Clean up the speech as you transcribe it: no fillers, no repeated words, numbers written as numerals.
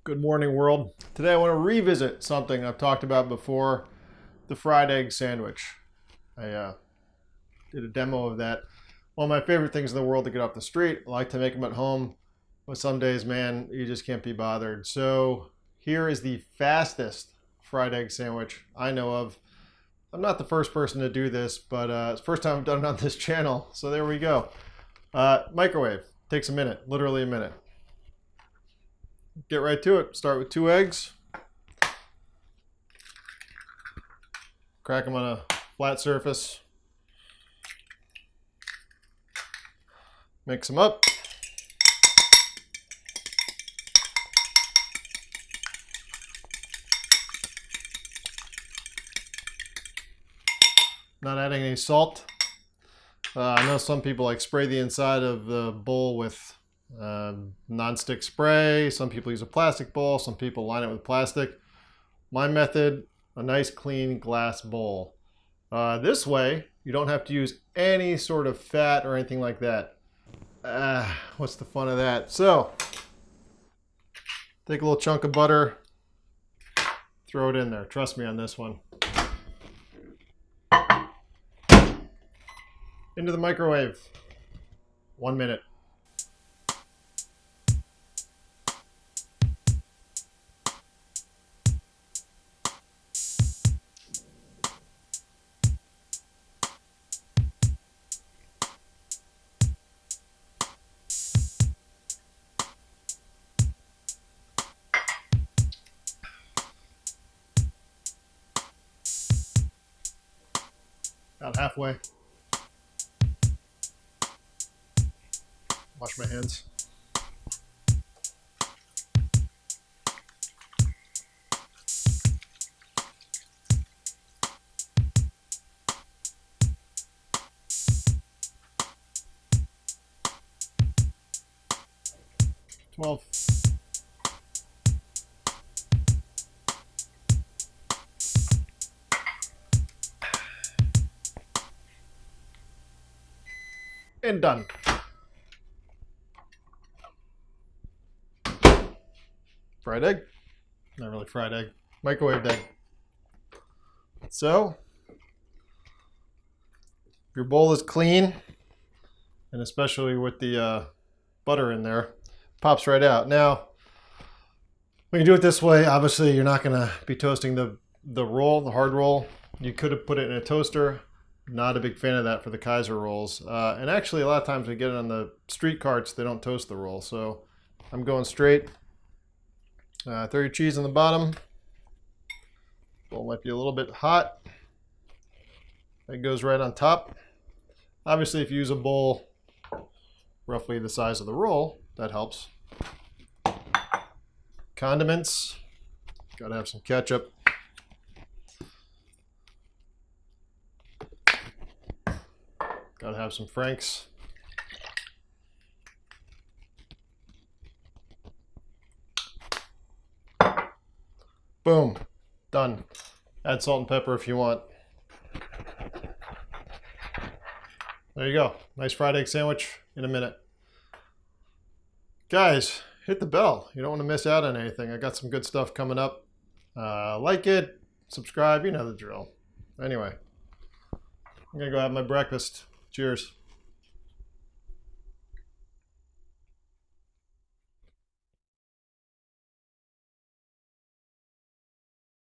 Good morning, world. Today I want to revisit something I've talked about before, the fried egg sandwich. I did a demo of that. One of my favorite things in the world to get off the street. I like to make them at home, but some days, man, you just can't be bothered. So here is the fastest fried egg sandwich I know of. I'm not the first person to do this, but it's the first time I've done it on this channel, so there we go. Microwave. Takes a minute, literally a minute. Get right to it. Start with 2 eggs. Crack them on a flat surface. Mix them up. Not adding any salt. I know some people like spray the inside of the bowl with non-stick spray. Some people use a plastic bowl. Some people line it with plastic. My method, a nice clean glass bowl. This way, you don't have to use any sort of fat or anything like that. What's the fun of that? So, take a little chunk of butter, throw it in there. Trust me on this one. Into the microwave. 1 minute. About halfway. Wash my hands. Twelve. And done. Fried egg. Not really fried egg. Microwaved egg. So, if your bowl is clean, and especially with the butter in there, pops right out. Now, when you do it this way, obviously you're not going to be toasting the roll, the hard roll. You could have put it in a toaster. Not a big fan of that for the Kaiser rolls. And actually, a lot of times we get it on the street carts, they don't toast the roll. So I'm going straight. Throw your cheese on the bottom. Bowl might be a little bit hot. That goes right on top. Obviously, if you use a bowl roughly the size of the roll, that helps. Condiments. Gotta have some ketchup. Gotta have some Frank's. Boom. Done. Add salt and pepper if you want. There you go. Nice fried egg sandwich in a minute. Guys, hit the bell. You don't want to miss out on anything. I got some good stuff coming up. Like it, subscribe, you know the drill. Anyway, I'm going to go have my breakfast. Cheers.